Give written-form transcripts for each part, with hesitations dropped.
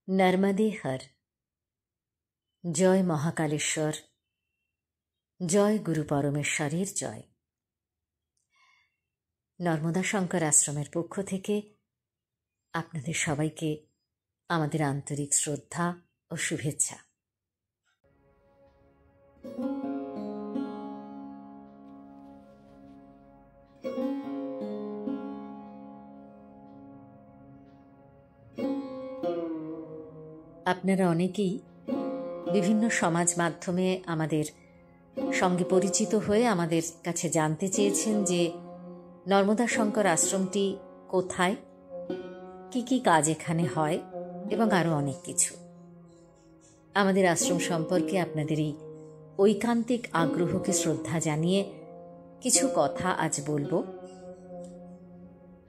नर्मदे हर। जय महाकालेश्वर, जय गुरु परमेश्वरेर जय। नर्मदा शंकर आश्रमेर पक्ष थेके आपनादेर सबाइके आमादेर आन्तरिक श्रद्धा ओ शुभेच्छा। আপনারা অনেকেই বিভিন্ন সমাজ মাধ্যমে আমাদের সঙ্গে পরিচিত হয়ে আমাদের কাছে জানতে চেয়েছেন যে নর্মদা শঙ্কর আশ্রমটি কোথায়, কি কি কাজ এখানে হয় এবং আরও অনেক কিছু। আমাদের আশ্রম সম্পর্কে আপনাদের এই ঐকান্তিক আগ্রহকে শ্রদ্ধা জানিয়ে কিছু কথা আজ বলবো।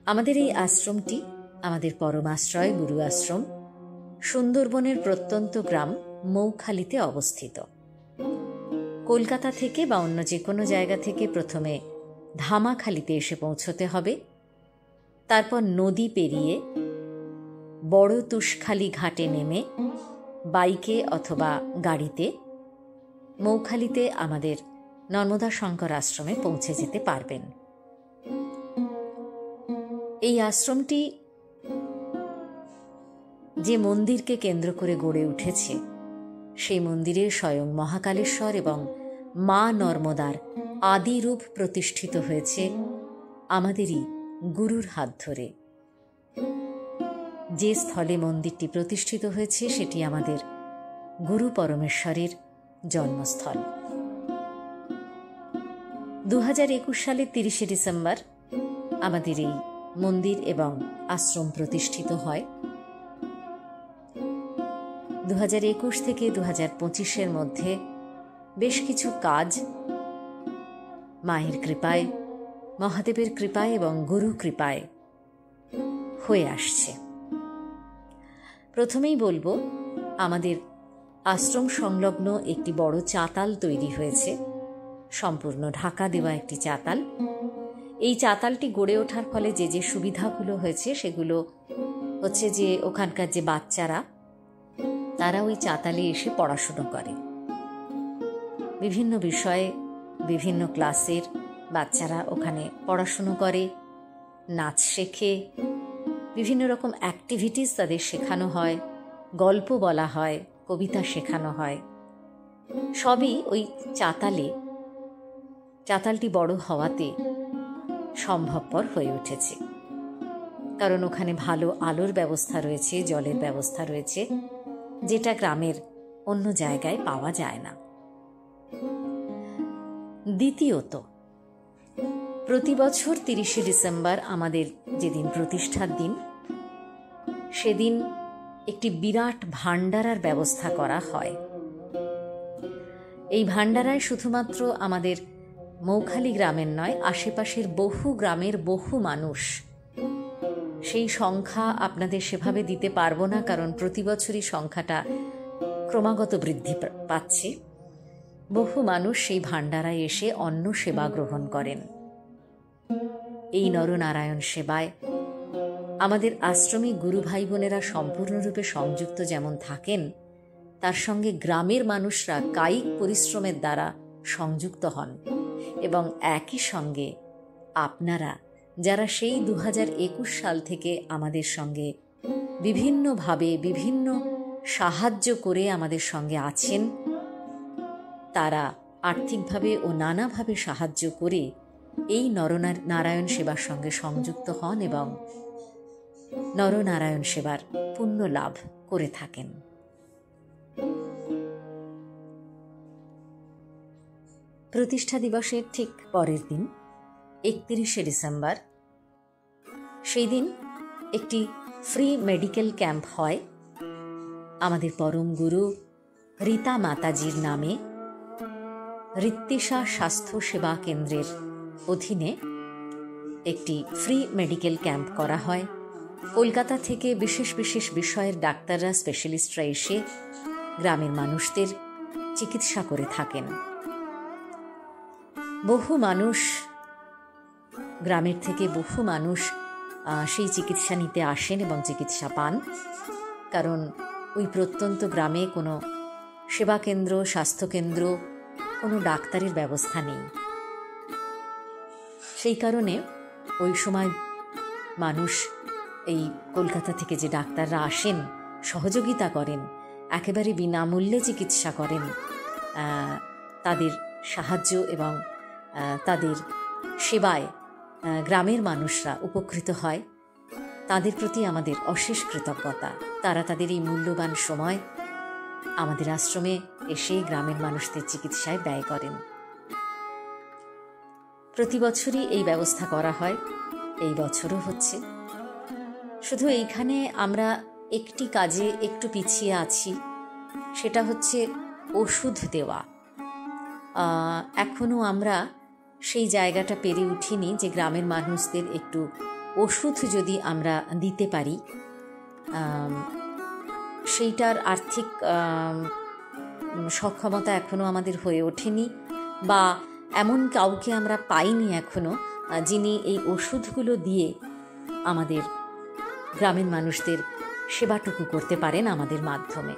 আমাদের এই আশ্রমটি আমাদের পরমাশ্রয় গুরু আশ্রম সুন্দরবনের প্রত্যন্ত গ্রাম মৌখালীতে অবস্থিত। কলকাতা থেকে বা অন্য যে কোনো জায়গা থেকে প্রথমে ধামাখালীতে এসে পৌঁছতে হবে, তারপর নদী পেরিয়ে বড় তুষখালী ঘাটে নেমে বাইকে অথবা গাড়িতে মৌখালীতে আমাদের নর্মদা শঙ্কর আশ্রমে পৌঁছে যেতে পারবেন। এই আশ্রমটি যে মন্দিরকে কেন্দ্র করে গড়ে উঠেছে, সেই মন্দিরে স্বয়ং মহাকালেশ্বর এবং মা নর্মদার আদি রূপ প্রতিষ্ঠিত হয়েছে আমাদেরই গুরুর হাত ধরে। যে স্থলে মন্দিরটি প্রতিষ্ঠিত হয়েছে সেটি আমাদের গুরু পরমেশ্বরের জন্মস্থল। 2021 সালের 30শে ডিসেম্বর আমাদের এই মন্দির এবং আশ্রম প্রতিষ্ঠিত হয়। 2021 থেকে 2025-এর মধ্যে বেশ কিছু কাজ মায়ের কৃপায়, মহাদেবের কৃপায় এবং গুরু কৃপায় হয়ে আসছে। প্রথমেই বলবো, আমাদের আশ্রম সংলগ্ন একটি বড় চাতাল তৈরি হয়েছে, সম্পূর্ণ ঢাকা দেওয়া একটি চাতাল। এই চাতালটি গড়ে ওঠার ফলে যে যে সুবিধাগুলো হয়েছে সেগুলো হচ্ছে যে ওখানকার যে বাচ্চারা তারা ওই চাতালে এসে পড়াশুনো করে। বিভিন্ন বিষয়ে বিভিন্ন ক্লাসের বাচ্চারা ওখানে পড়াশুনো করে, নাচ শেখে, বিভিন্ন রকম অ্যাক্টিভিটিস তাদের শেখানো হয়, গল্প বলা হয়, কবিতা শেখানো হয়। সবই ওই চাতালটি বড় হওয়াতে সম্ভবপর হয়ে উঠেছে। কারণ ওখানে ভালো আলোর ব্যবস্থা রয়েছে, জলের ব্যবস্থা রয়েছে, যেটা গ্রামের অন্য জায়গায় পাওয়া যায় না। দ্বিতীয়ত, প্রতি বছর 30শে ডিসেম্বর আমাদের যেদিন প্রতিষ্ঠার দিন, সেদিন একটি বিরাট ভান্ডারার ব্যবস্থা করা হয়। এই ভান্ডারায় শুধুমাত্র আমাদের মৌখালী গ্রামের নয়, আশেপাশের বহু গ্রামের বহু মানুষ, সেই সংখ্যা আপনাদের সেভাবে দিতে পারবো না, কারণ প্রতি বছরই সংখ্যাটা ক্রমাগত বৃদ্ধি পাচ্ছে। বহু মানুষ সেই ভান্ডারায় এসে অন্ন সেবা গ্রহণ করেন। এই নরনারায়ণ সেবায় আমাদের আশ্রমী গুরু ভাই বোনেরা সম্পূর্ণরূপে সংযুক্ত যেমন থাকেন, তার সঙ্গে গ্রামের মানুষরা কায়িক পরিশ্রমের দ্বারা সংযুক্ত হন এবং একই সঙ্গে আপনারা যারা সেই 2021 সাল থেকে আমাদের সঙ্গে বিভিন্নভাবে বিভিন্ন সাহায্য করে আমাদের সঙ্গে আছেন, তারা আর্থিকভাবে ও নানাভাবে সাহায্য করে এই নরনারায়ণ সেবার সঙ্গে সংযুক্ত হন এবং নরনারায়ণ সেবার পুণ্য লাভ করে থাকেন। প্রতিষ্ঠা দিবসের ঠিক পরের দিন 31শে ডিসেম্বর, সেই দিন একটি ফ্রি মেডিকেল ক্যাম্প হয় আমাদের পরম গুরু রীতা মাতাজির নামে। ঋত্বিষা স্বাস্থ্য সেবা কেন্দ্রের অধীনে একটি ফ্রি মেডিকেল ক্যাম্প করা হয়। কলকাতা থেকে বিশেষ বিশেষ বিষয়ের ডাক্তাররা, স্পেশালিস্টরা এসে গ্রামের মানুষদের চিকিৎসা করে থাকেন। গ্রামের থেকে বহু মানুষ সেই চিকিৎসা নিতে আসেন এবং চিকিৎসা পান। কারণ ওই প্রত্যন্ত গ্রামে কোনো সেবাকেন্দ্র, স্বাস্থ্যকেন্দ্র, কোনো ডাক্তারের ব্যবস্থা নেই। সেই কারণে ওই সময় মানুষ এই কলকাতা থেকে যে ডাক্তাররা আসেন, সহযোগিতা করেন, একেবারে বিনামূল্যে চিকিৎসা করেন, তাদের সাহায্য এবং তাদের সেবায় গ্রামের মানুষরা উপকৃত হয়, তাদের প্রতি আমাদের অশেষ কৃতজ্ঞতা। তারা তাদের এই মূল্যবান সময় আমাদের আশ্রমে এসে গ্রামের মানুষদের চিকিৎসায় ব্যয় করেন। প্রতি বছরই এই ব্যবস্থা করা হয়, এই বছরও হচ্ছে। শুধু এইখানে আমরা একটি কাজে একটু পিছিয়ে আছি, সেটা হচ্ছে ওষুধ দেওয়া। এখনও আমরা সেই জায়গাটা পেরে উঠিনি যে গ্রামের মানুষদের একটু ওষুধ যদি আমরা দিতে পারি, সেইটার আর্থিক সক্ষমতা এখনও আমাদের হয়ে ওঠেনি, বা এমন কাউকে আমরা পাইনি এখনও যিনি এই ওষুধগুলো দিয়ে আমাদের গ্রামের মানুষদের সেবাটুকু করতে পারেন আমাদের মাধ্যমে।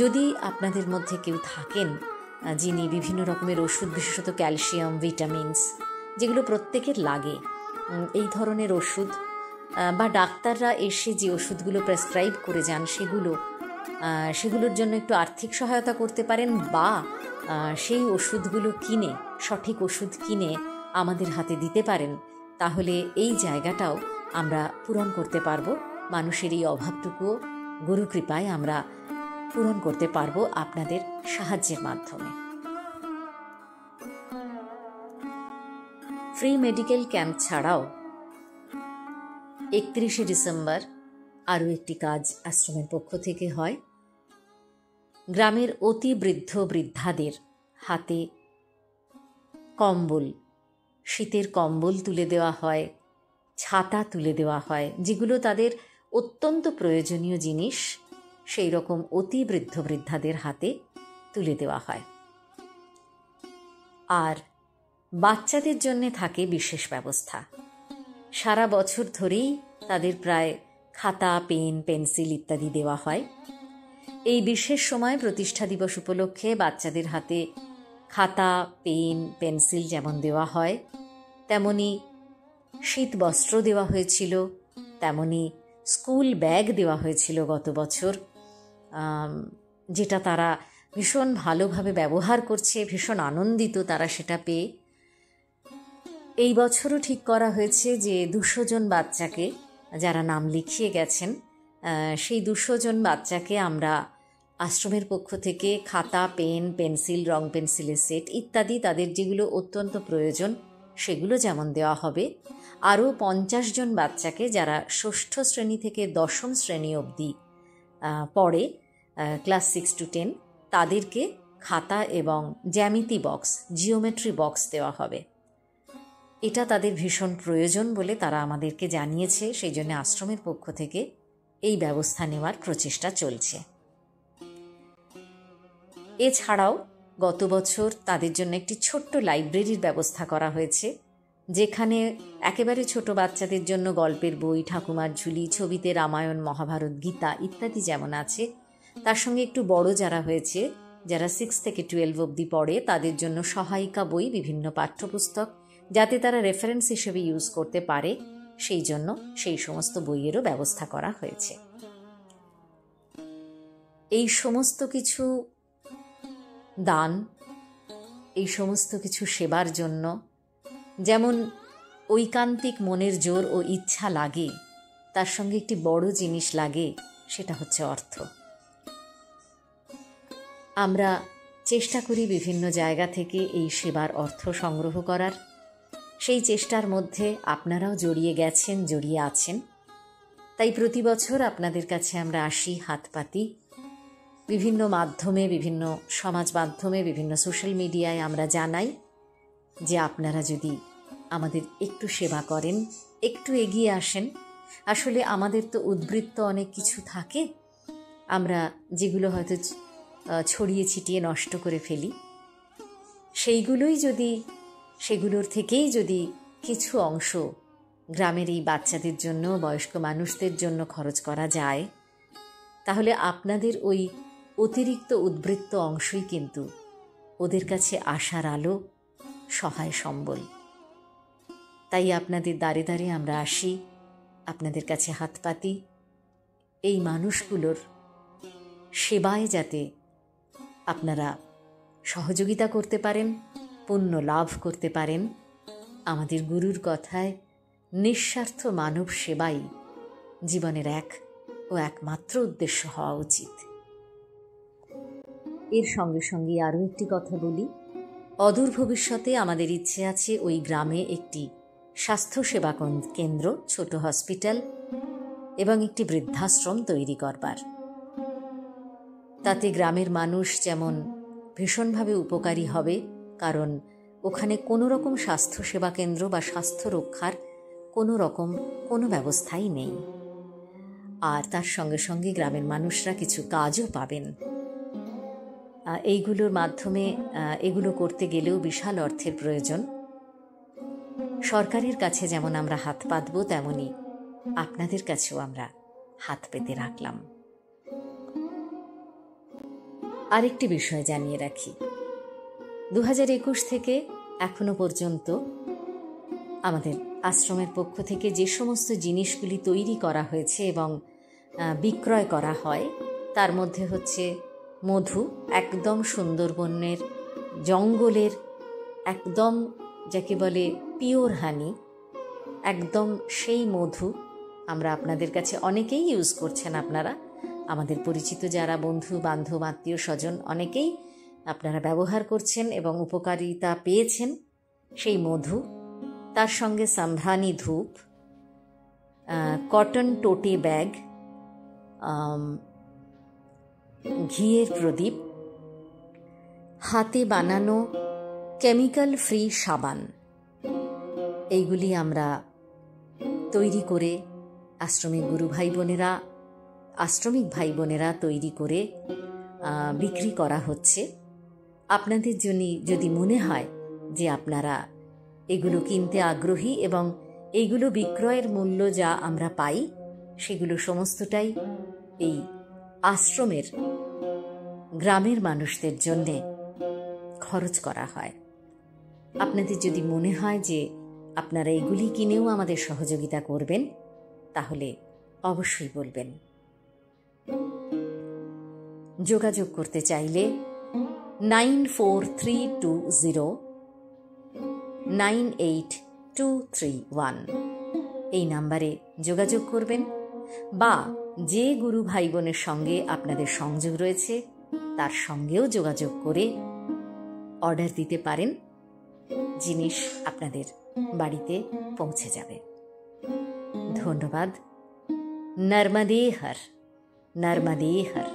যদি আপনাদের মধ্যে কেউ থাকেন যিনি বিভিন্ন রকমের ওষুধ, বিশেষত ক্যালসিয়াম, ভিটামিনস, যেগুলো প্রত্যেকের লাগে, এই ধরনের ওষুধ বা ডাক্তাররা এসে যে ওষুধগুলো প্রেসক্রাইব করে যান সেগুলোর জন্য একটু আর্থিক সহায়তা করতে পারেন, বা সেই ওষুধগুলো কিনে, সঠিক ওষুধ কিনে আমাদের হাতে দিতে পারেন, তাহলে এই জায়গাটাও আমরা পূরণ করতে পারবো। মানুষের এই অভাবটুকুও গুরু কৃপায় আমরা পূরণ করতে পারবো আপনাদের সাহায্যের মাধ্যমে। ফ্রি মেডিকেল ক্যাম্প ছাড়াও 31শে ডিসেম্বর আরও একটি কাজ আশ্রমের পক্ষ থেকে হয়। গ্রামের অতি বৃদ্ধ বৃদ্ধাদের হাতে কম্বল, শীতের কম্বল তুলে দেওয়া হয়, ছাতা তুলে দেওয়া হয়, যেগুলো তাদের অত্যন্ত প্রয়োজনীয় জিনিস, সেই রকম অতি বৃদ্ধ বৃদ্ধাদের হাতে তুলে দেওয়া হয়। আর বাচ্চাদের জন্য থাকে বিশেষ ব্যবস্থা। সারা বছর ধরেই তাদের প্রায় খাতা, পেন, পেন্সিল ইত্যাদি দেওয়া হয়। এই বিশেষ সময় প্রতিষ্ঠা দিবস উপলক্ষে বাচ্চাদের হাতে খাতা, পেন, পেন্সিল যেমন দেওয়া হয়, তেমনি শীত বস্ত্র দেওয়া হয়েছিল, তেমনি স্কুল ব্যাগ দেওয়া হয়েছিল গত বছর, যেটা তারা ভীষণ ভালোভাবে ব্যবহার করছে, ভীষণ আনন্দিত তারা সেটা পেয়ে। এই বছরও ঠিক করা হয়েছে যে 200 জন বাচ্চাকে, যারা নাম লিখিয়ে গেছেন, সেই 200 জন বাচ্চাকে আমরা আশ্রমের পক্ষ থেকে খাতা, পেন, পেন্সিল, রং পেন্সিলের সেট ইত্যাদি তাদের যেগুলো অত্যন্ত প্রয়োজন সেগুলো যেমন দেওয়া হবে, আরও 50 জন বাচ্চাকে যারা 6ষ্ঠ শ্রেণী থেকে 10ম শ্রেণী অবধি পড়ে, ক্লাস 6 to 10, তাদেরকে খাতা এবং জ্যামিতি বক্স, জিওমেট্রি বক্স দেওয়া হবে। এটা তাদের ভীষণ প্রয়োজন বলে তারা আমাদেরকে জানিয়েছে, সেই জন্য আশ্রমের পক্ষ থেকে এই ব্যবস্থা নেওয়ার প্রচেষ্টা চলছে। এছাড়াও গত বছর তাদের জন্য একটি ছোট্ট লাইব্রেরির ব্যবস্থা করা হয়েছে, যেখানে একেবারে ছোট বাচ্চাদের জন্য গল্পের বই, ঠাকুমার ঝুলি, ছবিতে রামায়ণ, মহাভারত, গীতা ইত্যাদি যেমন আছে, তার সঙ্গে একটু বড় যারা হয়েছে, যারা 6 থেকে 12 অবধি পড়ে, তাদের জন্য সহায়িকা বই, বিভিন্ন পাঠ্যপুস্তক, যাতে তারা রেফারেন্স হিসেবে ইউজ করতে পারে, সেই জন্য সেই সমস্ত বইয়েরও ব্যবস্থা করা হয়েছে। এই সমস্ত কিছু দান, এই সমস্ত কিছু সেবার জন্য যেমন ঐকান্তিক মনের জোর ও ইচ্ছা লাগে, তার সঙ্গে একটি বড় জিনিস লাগে, সেটা হচ্ছে অর্থ। আমরা চেষ্টা করি বিভিন্ন জায়গা থেকে এই সেবার অর্থ সংগ্রহ করার। সেই চেষ্টার মধ্যে আপনারাও জড়িয়ে গেছেন, জড়িয়ে আছেন। তাই প্রতি বছর আপনাদের কাছে আমরা আসি, হাত পাতি, বিভিন্ন মাধ্যমে, বিভিন্ন সমাজ মাধ্যমে, বিভিন্ন সোশ্যাল মিডিয়ায় আমরা জানাই যে আপনারা যদি আমাদের একটু সেবা করেন, একটু এগিয়ে আসেন। আসলে আমাদের তো উদ্বৃত্ত অনেক কিছু থাকে, আমরা যেগুলো হয়তো ছড়িয়ে ছিটিয়ে নষ্ট করে ফেলি, সেগুলোর থেকেই যদি কিছু অংশ গ্রামের এই বাচ্চাদের জন্য, বয়স্ক মানুষদের জন্য খরচ করা যায়, তাহলে আপনাদের ওই অতিরিক্ত উদ্বৃত্ত অংশই কিন্তু ওদের কাছে আশার আলো, সহায় সম্বল। তাই আপনাদের দ্বারে দ্বারে আমরা আসি, আপনাদের কাছে হাত পাতি, এই মানুষগুলোর সেবায় যাতে আপনারা সহযোগিতা করতে পারেন, পুণ্য লাভ করতে পারেন। আমাদের গুরুর কথায় নিঃস্বার্থ মানব সেবাই জীবনের এক ও একমাত্র উদ্দেশ্য হওয়া উচিত। এর সঙ্গে সঙ্গে আরও একটি কথা বলি, অদূর ভবিষ্যতে আমাদের ইচ্ছে আছে ওই গ্রামে একটি স্বাস্থ্যসেবা কেন্দ্র, ছোট হসপিটাল এবং একটি বৃদ্ধাশ্রম তৈরি করবার। তাতে গ্রামের মানুষ যেমন ভীষণভাবে উপকারী হবে, কারণ ওখানে কোনো রকম স্বাস্থ্যসেবা কেন্দ্র বা স্বাস্থ্য রক্ষার কোনো ব্যবস্থাই নেই। আর তার সঙ্গে সঙ্গে গ্রামের মানুষরা কিছু কাজও পাবেন। এইগুলোর মাধ্যমে এগুলো করতে গেলেও বিশাল অর্থের প্রয়োজন। সরকারের কাছে যেমন আমরা হাত পাতব, তেমনি আপনাদের কাছেও আমরা হাত পেতে রাখলাম। আরেকটি বিষয় জানিয়ে রাখি, 2021 থেকে এখনো পর্যন্ত আমাদের আশ্রমের পক্ষ থেকে যে সমস্ত জিনিসগুলি তৈরি করা হয়েছে এবং বিক্রয় করা হয়, তার মধ্যে হচ্ছে মধু, একদম সুন্দরবনের জঙ্গলের একদম যাকে বলে পিওর হানি, একদম সেই মধু আমরা আপনাদের কাছে অনেকেই ইউজ করছেন। আপনারা আমাদের পরিচিত যারা বন্ধু বান্ধব আত্মীয় স্বজন অনেকেই আপনারা ব্যবহার করছেন এবং উপকারিতা পেয়েছেন সেই মধু। তার সঙ্গে সাম্ভ্রানি ধূপ, কটন টোটে ব্যাগ, ঘিয়ের প্রদীপ, হাতে বানানো কেমিক্যাল ফ্রি সাবান, এইগুলি আমরা তৈরি করে আশ্রমিক ভাই বোনেরা তৈরি করে বিক্রি করা হচ্ছে। আপনাদের যদি মনে হয় যে আপনারা এগুলো কিনতে আগ্রহী এবং এইগুলো বিক্রয়ের মূল্য যা আমরা পাই সেগুলো সমস্তটাই এই আশ্রমের গ্রামের মানুষদের জন্যে খরচ করা হয়। আপনাদের যদি মনে হয় যে আপনারা এগুলি কিনেও আমাদের সহযোগিতা করবেন, তাহলে অবশ্যই বলবেন। যোগাযোগ করতে চাইলে 9432098231 এই নাম্বারে যোগাযোগ করবেন, বা যে গুরু ভাই বোনের সঙ্গে আপনাদের সংযোগ রয়েছে তার সঙ্গেও যোগাযোগ করে অর্ডার দিতে পারেন। জিনিস আপনাদের বাড়িতে পৌঁছে যাবে। ধন্যবাদ। নর্মদে হর, নর্মদে হর,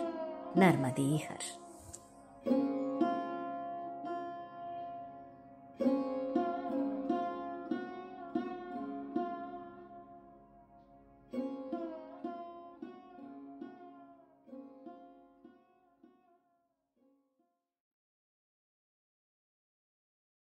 নর্মদে হর।